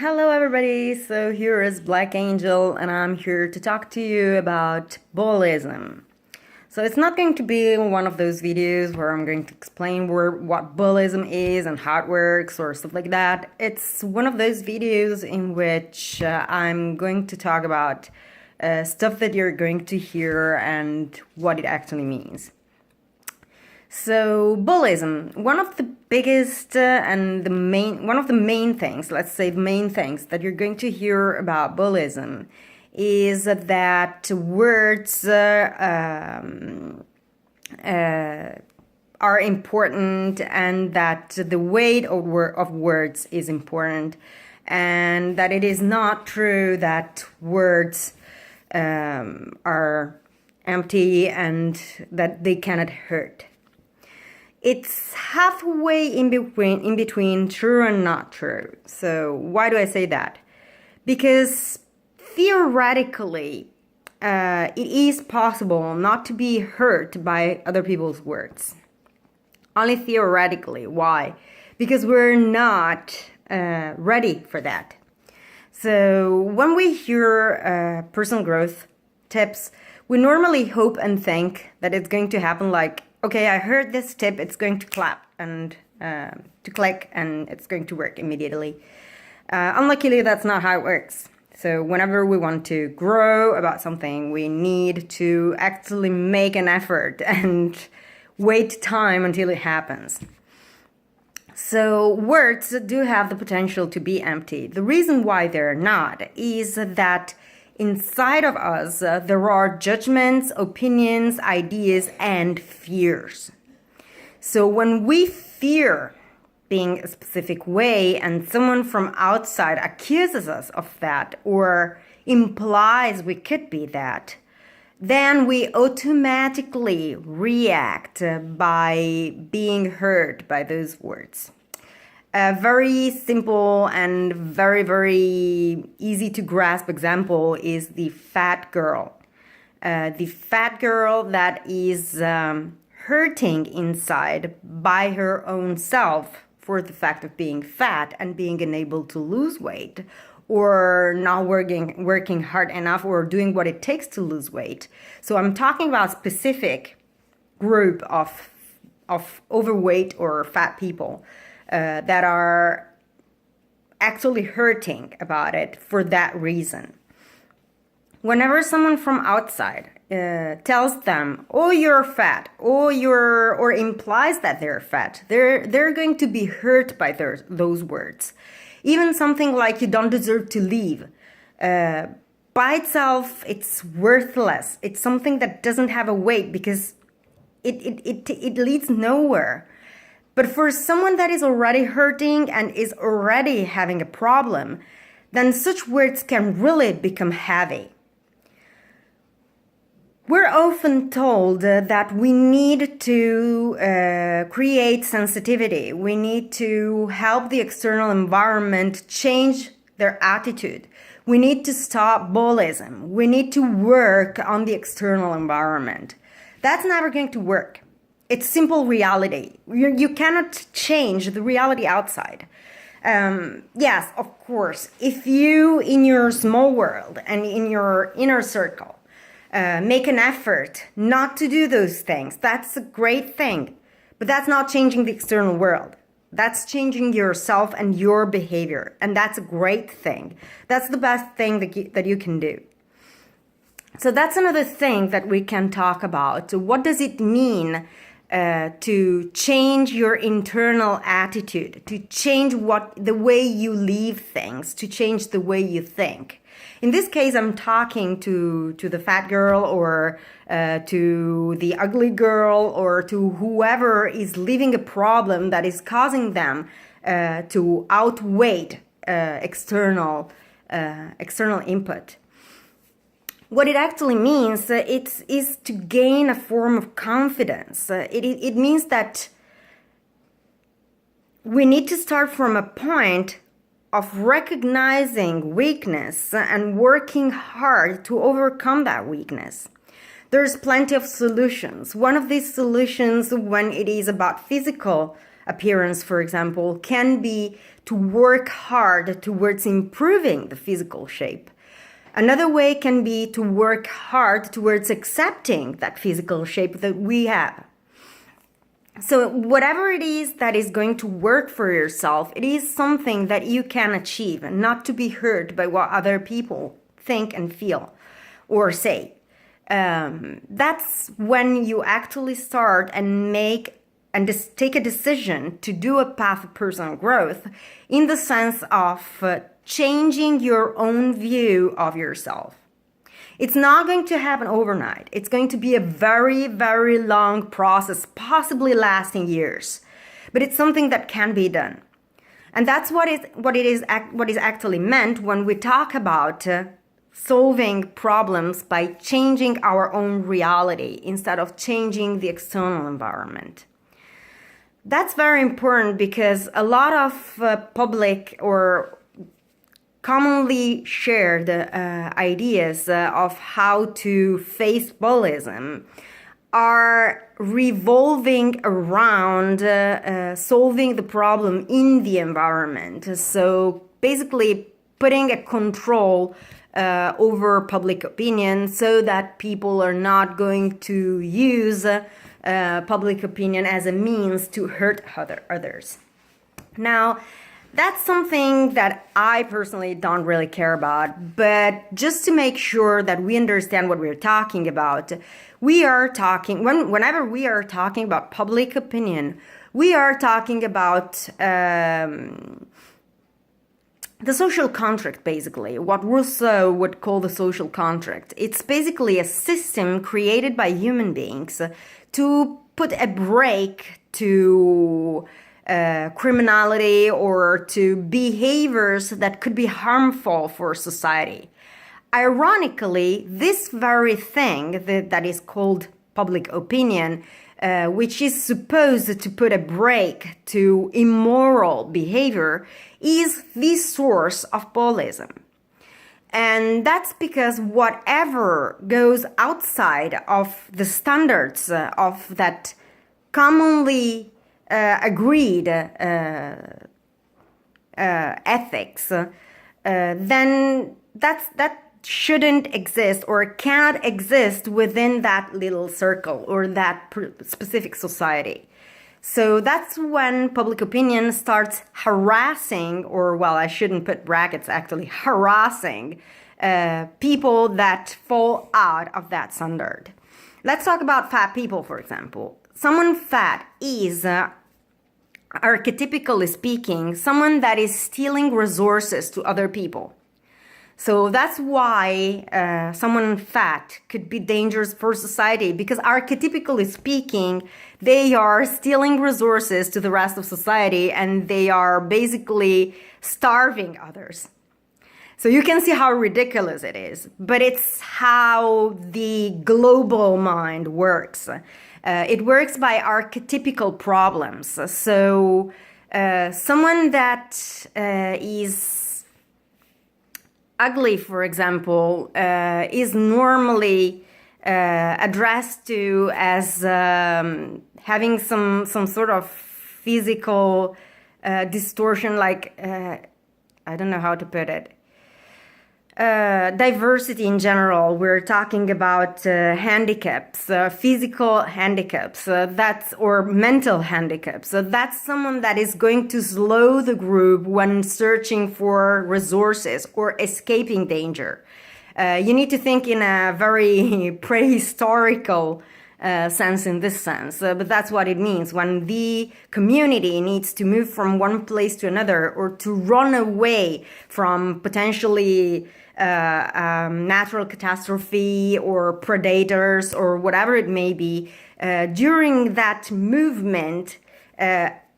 Hello, everybody. So here is Black Angel, and I'm here to talk to you about Bullism. So it's not going to be one of those videos where I'm going to explain what Bullism is and how it works or stuff like that. It's one of those videos in which I'm going to talk about stuff that you're going to hear and what it actually means. So Bullism, one of the biggest and one of the main things, let's say the main things that you're going to hear about Bullism is that words are important, and that the weight of words is important, and that it is not true that words are empty and that they cannot hurt. It's halfway in between true and not true. So why do I say that? Because theoretically, it is possible not to be hurt by other people's words. Only theoretically. Why? Because we're not ready for that. So when we hear personal growth tips, we normally hope and think that it's going to happen like, okay, I heard this tip, it's going to clap and to click, and it's going to work immediately. Unluckily, that's not how it works. So whenever we want to grow about something, we need to actually make an effort and wait time until it happens. So words do have the potential to be empty. The reason why they're not is that inside of us, there are judgments, opinions, ideas, and fears. So when we fear being a specific way and someone from outside accuses us of that or implies we could be that, then we automatically react by being hurt by those words. A very simple and very, very easy to grasp example is the fat girl. The fat girl that is hurting inside by her own self for the fact of being fat and being unable to lose weight, or not working hard enough or doing what it takes to lose weight. So I'm talking about a specific group of overweight or fat people that are actually hurting about it for that reason. Whenever someone from outside tells them, "Oh, you're fat," or implies that they're fat, they're going to be hurt by those words. Even something like "you don't deserve to leave," by itself, it's worthless. It's something that doesn't have a weight because it leads nowhere. But for someone that is already hurting and is already having a problem, then such words can really become heavy. We're often told that we need to create sensitivity. We need to help the external environment change their attitude. We need to stop bullism. We need to work on the external environment. That's never going to work. It's simple reality. You cannot change the reality outside. Yes, of course, if you, in your small world and in your inner circle, make an effort not to do those things, that's a great thing. But that's not changing the external world. That's changing yourself and your behavior. And that's a great thing. That's the best thing that you can do. So that's another thing that we can talk about. So what does it mean to change your internal attitude, to change the way you leave things, to change the way you think? In this case, I'm talking to the fat girl or to the ugly girl or to whoever is living a problem that is causing them to outweigh external input. What it actually means is to gain a form of confidence. It means that we need to start from a point of recognizing weakness and working hard to overcome that weakness. There's plenty of solutions. One of these solutions, when it is about physical appearance, for example, can be to work hard towards improving the physical shape. Another way can be to work hard towards accepting that physical shape that we have. So whatever it is that is going to work for yourself, it is something that you can achieve, and not to be hurt by what other people think and feel or say. That's when you actually start and take a decision to do a path of personal growth in the sense of changing your own view of yourself. It's not going to happen overnight. It's going to be a very, very long process, possibly lasting years. But it's something that can be done. And that's what is actually meant when we talk about solving problems by changing our own reality instead of changing the external environment. That's very important because a lot of public or commonly shared ideas of how to face bullism are revolving around solving the problem in the environment. So basically putting a control over public opinion so that people are not going to use public opinion as a means to hurt others. Now, that's something that I personally don't really care about, but just to make sure that we understand what we're talking about, whenever we are talking about public opinion, we are talking about the social contract, basically, what Rousseau would call the social contract. It's basically a system created by human beings to put a break to criminality or to behaviors that could be harmful for society. Ironically, this very thing that is called public opinion, which is supposed to put a break to immoral behavior, is the source of bullism. And that's because whatever goes outside of the standards of that commonly agreed ethics, then that shouldn't exist or cannot exist within that little circle or that specific society. So that's when public opinion starts harassing, or well, I shouldn't put brackets, actually harassing people that fall out of that standard. Let's talk about fat people, for example. Someone fat is, archetypically speaking, someone that is stealing resources to other people. So that's why someone fat could be dangerous for society, because archetypically speaking, they are stealing resources to the rest of society and they are basically starving others. So you can see how ridiculous it is, but it's how the global mind works. It works by archetypical problems. So someone that is ugly, for example, is normally addressed to as having some sort of physical distortion, like I don't know how to put it. Diversity in general. We're talking about handicaps, physical handicaps, or mental handicaps. So that's someone that is going to slow the group when searching for resources or escaping danger. You need to think in a very prehistorical sense in this sense, but that's what it means when the community needs to move from one place to another or to run away from potentially natural catastrophe or predators or whatever it may be. During that movement,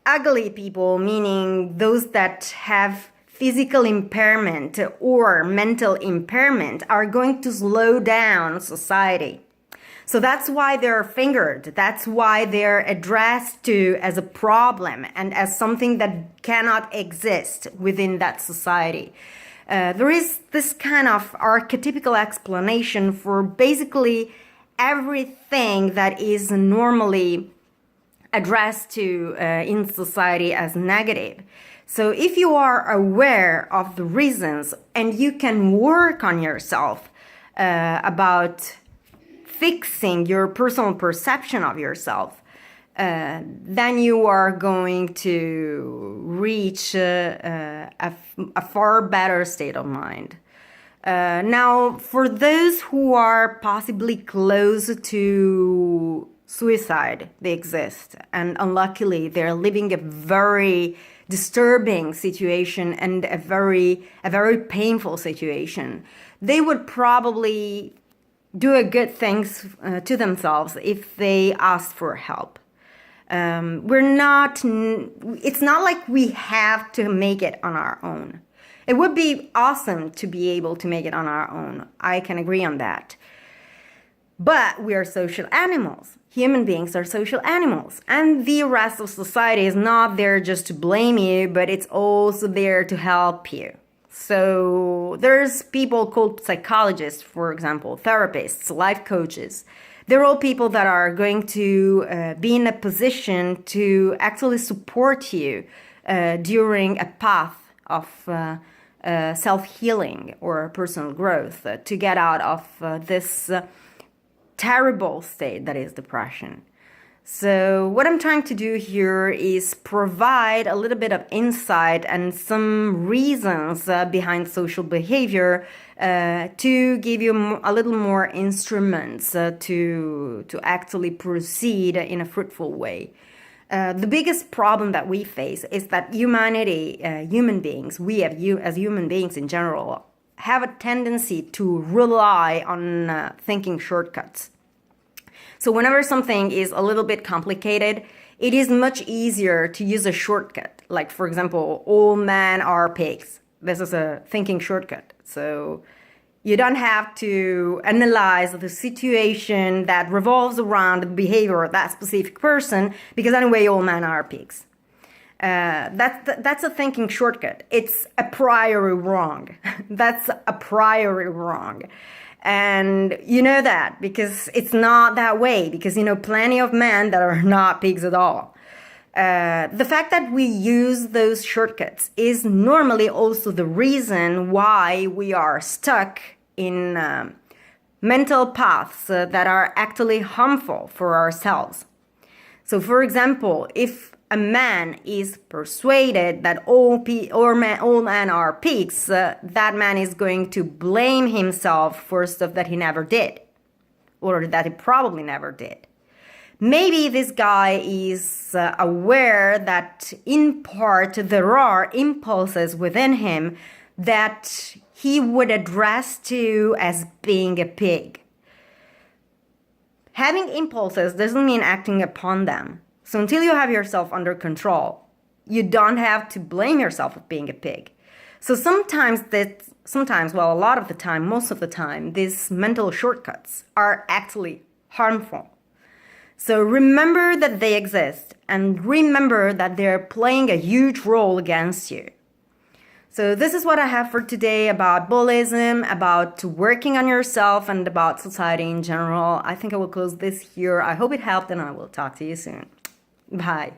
ugly people, meaning those that have physical impairment or mental impairment, are going to slow down society. So that's why they're fingered. That's why they're addressed to as a problem and as something that cannot exist within that society. There is this kind of archetypical explanation for basically everything that is normally addressed to in society as negative. So if you are aware of the reasons and you can work on yourself about fixing your personal perception of yourself, then you are going to reach a far better state of mind. Now, for those who are possibly close to suicide, they exist, and unluckily they're living a very disturbing situation and a very painful situation. They would probably do a good things to themselves if they asked for help. It's not like we have to make it on our own. It would be awesome to be able to make it on our own. I can agree on that. But we are social animals. Human beings are social animals. And the rest of society is not there just to blame you, but it's also there to help you. So there's people called psychologists, for example, therapists, life coaches. They're all people that are going to be in a position to actually support you during a path of self-healing or personal growth to get out of this terrible state that is depression. So what I'm trying to do here is provide a little bit of insight and some reasons behind social behavior to give you a little more instruments to actually proceed in a fruitful way. The biggest problem that we face is that humanity, human beings, as human beings in general, have a tendency to rely on thinking shortcuts. So whenever something is a little bit complicated, it is much easier to use a shortcut. Like, for example, all men are pigs. This is a thinking shortcut. So you don't have to analyze the situation that revolves around the behavior of that specific person, because anyway, all men are pigs. That's a thinking shortcut. It's a priori wrong. That's a priori wrong. And you know that because it's not that way, because you know plenty of men that are not pigs at all. The fact that we use those shortcuts is normally also the reason why we are stuck in mental paths that are actually harmful for ourselves. So for example, if a man is persuaded that all men are pigs, that man is going to blame himself for stuff that he never did, or that he probably never did. Maybe this guy is aware that in part there are impulses within him that he would address to as being a pig. Having impulses doesn't mean acting upon them. So until you have yourself under control, you don't have to blame yourself for being a pig. So a lot of the time, most of the time, these mental shortcuts are actually harmful. So remember that they exist, and remember that they're playing a huge role against you. So this is what I have for today about bullism, about working on yourself, and about society in general. I think I will close this here. I hope it helped, and I will talk to you soon. Bye.